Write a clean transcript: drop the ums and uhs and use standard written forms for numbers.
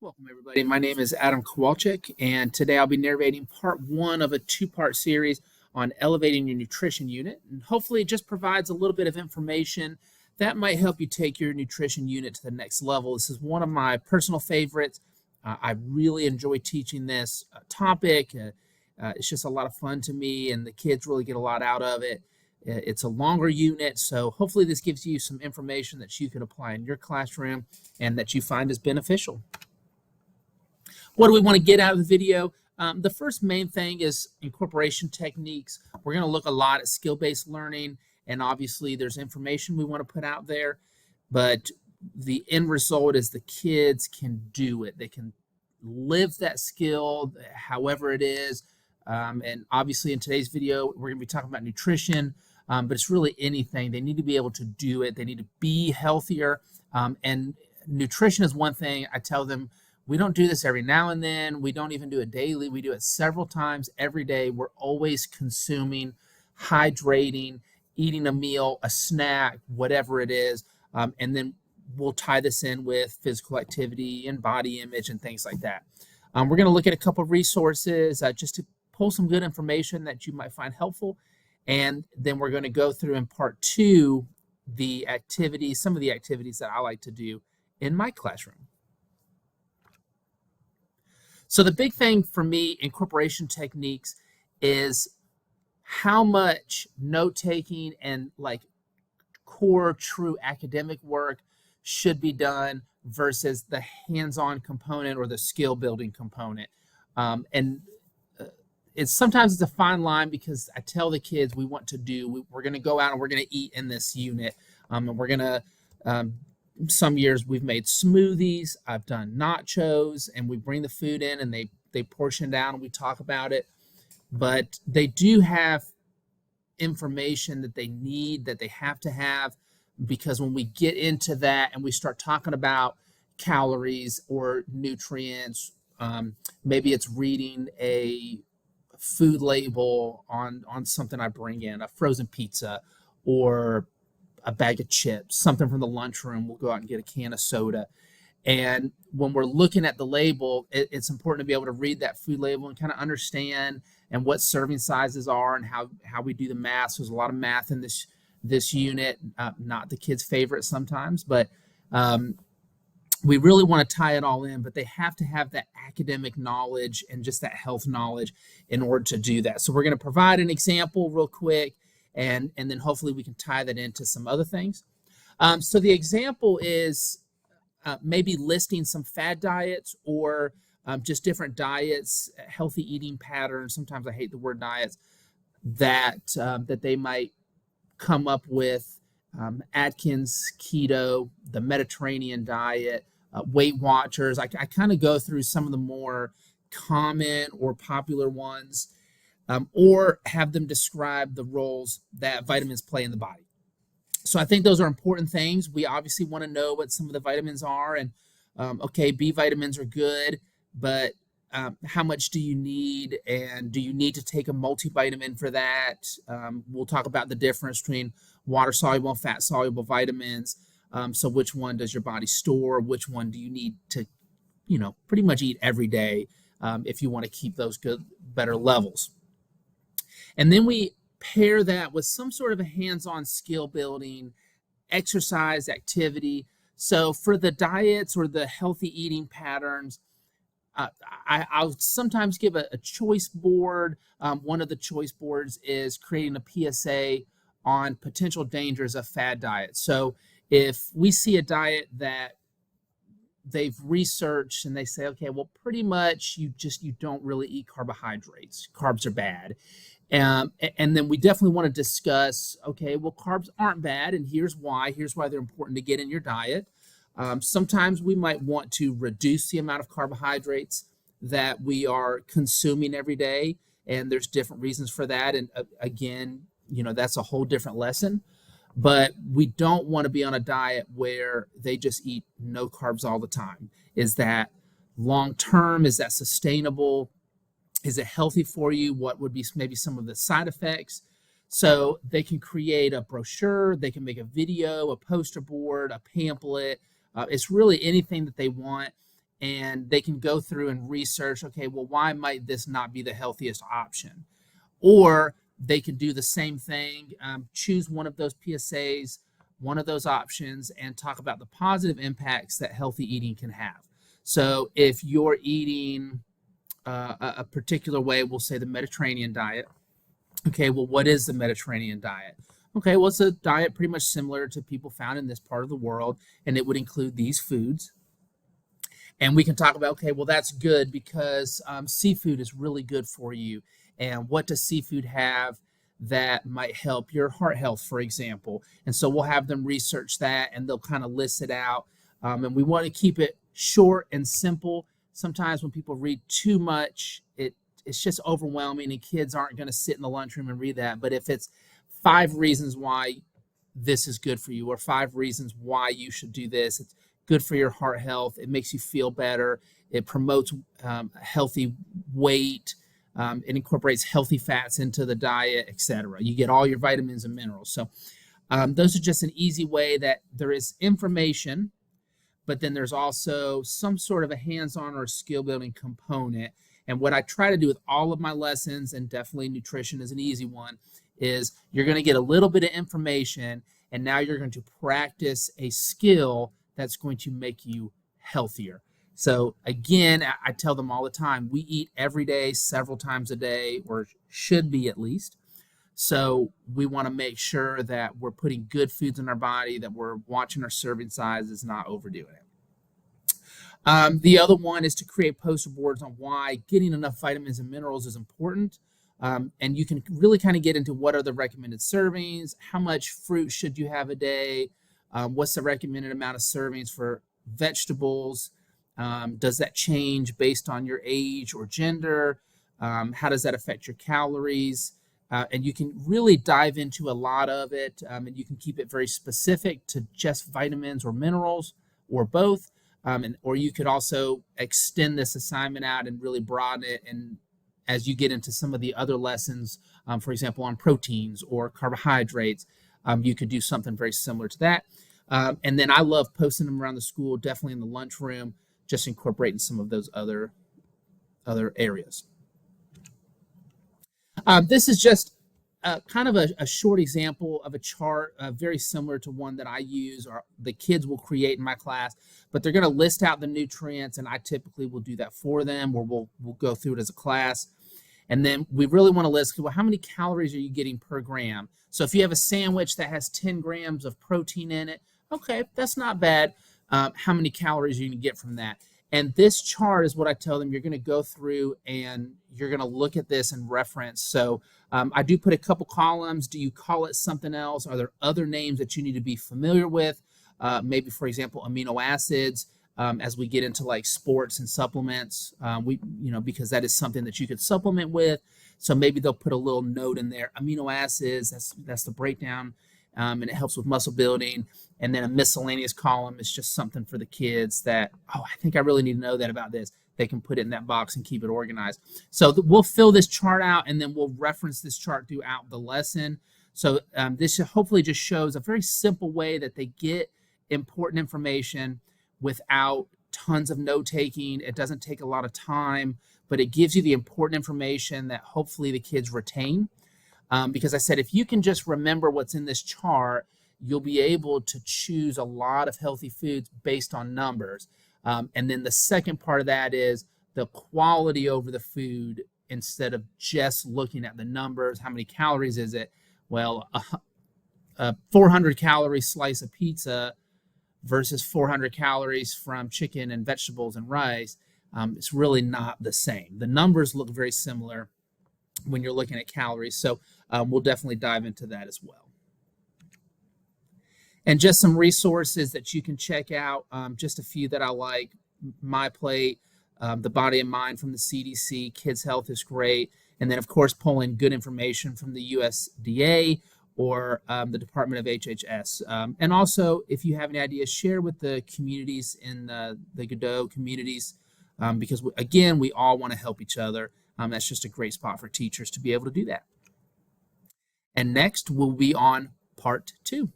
Welcome, everybody. My name is Adam Kowalczyk, and today I'll be narrating part one of a two-part series on elevating your nutrition unit. And hopefully, it just provides a little bit of information that might help you take your nutrition unit to the next level. This is one of my personal favorites. I really enjoy teaching this topic. It's just a lot of fun to me, and the kids really get a lot out of it. It's a longer unit, so hopefully this gives you some information that you can apply in your classroom and that you find is beneficial. What do we want to get out of the video? The first main thing is incorporation techniques. We're going to look a lot at skill-based learning, and obviously there's information we want to put out there, but the end result is the kids can do it. They can live that skill however it is, and obviously in today's video we're going to be talking about nutrition, but it's really anything. They need to be able to do it. They need to be healthier, and nutrition is one thing. I tell them, we don't do this every now and then. We don't even do it daily. We do it several times every day. We're always consuming, hydrating, eating a meal, a snack, whatever it is. And then we'll tie this in with physical activity and body image and things like that. We're going to look at a couple of resources just to pull some good information that you might find helpful. And then we're going to go through in part two the activities, some of the activities that I like to do in my classroom. So the big thing for me, incorporation techniques, is how much note-taking and like core true academic work should be done versus the hands-on component or the skill-building component. Sometimes it's a fine line, because I tell the kids we're going to go out and we're going to eat in this unit, and we're going to some years we've made smoothies, I've done nachos, and we bring the food in and they portion down and we talk about it. But they do have information that they need, that they have to have, because when we get into that and we start talking about calories or nutrients, maybe it's reading a food label on something I bring in, a frozen pizza or a bag of chips, something from the lunchroom. We'll go out and get a can of soda. And when we're looking at the label, it's important to be able to read that food label and kind of understand and what serving sizes are and how we do the math. So there's a lot of math in this unit, not the kids' favorite sometimes, but we really want to tie it all in, but they have to have that academic knowledge and just that health knowledge in order to do that. So we're going to provide an example real quick, and then hopefully we can tie that into some other things. So the example is maybe listing some fad diets or just different diets, healthy eating patterns. Sometimes I hate the word diets, that they might come up with. Atkins keto, the Mediterranean diet, Weight Watchers. I kind of go through some of the more common or popular ones, or have them describe the roles that vitamins play in the body. So I think those are important things. We obviously want to know what some of the vitamins are, and okay, B vitamins are good, but how much do you need, and do you need to take a multivitamin for that? We'll talk about the difference between water-soluble and fat-soluble vitamins. So which one does your body store? Which one do you need to, pretty much eat every day if you want to keep those better levels? And then we pair that with some sort of a hands-on skill building, exercise, activity. So for the diets or the healthy eating patterns, I'll sometimes give a choice board. One of the choice boards is creating a PSA on potential dangers of fad diets. So if we see a diet that they've researched and they say, okay, well, pretty much you don't really eat carbohydrates. Carbs are bad. And then we definitely want to discuss, okay, well, carbs aren't bad, and here's why. Here's why they're important to get in your diet. Sometimes we might want to reduce the amount of carbohydrates that we are consuming every day, and there's different reasons for that. And again, that's a whole different lesson. But we don't want to be on a diet where they just eat no carbs all the time. Is that long-term? Is that sustainable? Is it healthy for you? What would be maybe some of the side effects? So they can create a brochure, they can make a video, a poster board, a pamphlet. It's really anything that they want. and they can go through and research, okay, well, why might this not be the healthiest option? Or they can do the same thing, choose one of those PSAs, one of those options, and talk about the positive impacts that healthy eating can have. So if you're eating a particular way, we'll say the Mediterranean diet. Okay, well, what is the Mediterranean diet? Okay, well, it's a diet pretty much similar to people found in this part of the world, and it would include these foods. And we can talk about, okay, well, that's good because seafood is really good for you. And what does seafood have that might help your heart health, for example? And so we'll have them research that, and they'll kind of list it out. And we want to keep it short and simple. Sometimes when people read too much, it's just overwhelming, and kids aren't going to sit in the lunchroom and read that. But if it's 5 reasons why this is good for you, or 5 reasons why you should do this, it's good for your heart health, it makes you feel better, it promotes healthy weight, it incorporates healthy fats into the diet, etc. You get all your vitamins and minerals. So those are just an easy way that there is information, but then there's also some sort of a hands-on or skill building component. And what I try to do with all of my lessons, and definitely nutrition is an easy one, is you're going to get a little bit of information, and now you're going to practice a skill that's going to make you healthier. So again, I tell them all the time, we eat every day, several times a day, or should be at least. So we want to make sure that we're putting good foods in our body, that we're watching our serving sizes, not overdoing it. The other one is to create poster boards on why getting enough vitamins and minerals is important. And you can really kind of get into what are the recommended servings, how much fruit should you have a day, what's the recommended amount of servings for vegetables, does that change based on your age or gender, how does that affect your calories, and you can really dive into a lot of it, and you can keep it very specific to just vitamins or minerals or both. Or you could also extend this assignment out and really broaden it. And as you get into some of the other lessons, for example, on proteins or carbohydrates, you could do something very similar to that. And then I love posting them around the school, definitely in the lunchroom, just incorporating some of those other areas. This is just kind of a short example of a chart, very similar to one that I use or the kids will create in my class, but they're going to list out the nutrients, and I typically will do that for them, or we'll go through it as a class. And then we really want to list, well, how many calories are you getting per gram? So if you have a sandwich that has 10 grams of protein in it, okay, that's not bad. How many calories are you going to get from that? And this chart is what I tell them you're going to go through and you're going to look at this and reference. So I do put a couple columns. Do you call it something else? Are there other names that you need to be familiar with? Maybe, for example, amino acids. As we get into like sports and supplements, because that is something that you could supplement with. So maybe they'll put a little note in there. Amino acids, that's the breakdown, and it helps with muscle building. And then a miscellaneous column is just something for the kids that, I think I really need to know that about this. They can put it in that box and keep it organized. So we'll fill this chart out, and then we'll reference this chart throughout the lesson. So this hopefully just shows a very simple way that they get important information without tons of note-taking. It doesn't take a lot of time, but it gives you the important information that hopefully the kids retain. Because I said, if you can just remember what's in this chart, you'll be able to choose a lot of healthy foods based on numbers. And then the second part of that is the quality over the food instead of just looking at the numbers. How many calories is it? Well, a 400-calorie slice of pizza versus 400 calories from chicken and vegetables and rice, it's really not the same. The numbers look very similar when you're looking at calories. So we'll definitely dive into that as well. And just some resources that you can check out, just a few that I like. My Plate, The Body and Mind from the CDC, Kids Health is great. And then, of course, pulling good information from the USDA or the Department of HHS. And also, if you have any ideas, share with the communities in the Godot communities, because, again, we all want to help each other. That's just a great spot for teachers to be able to do that. And next, we'll be on part 2.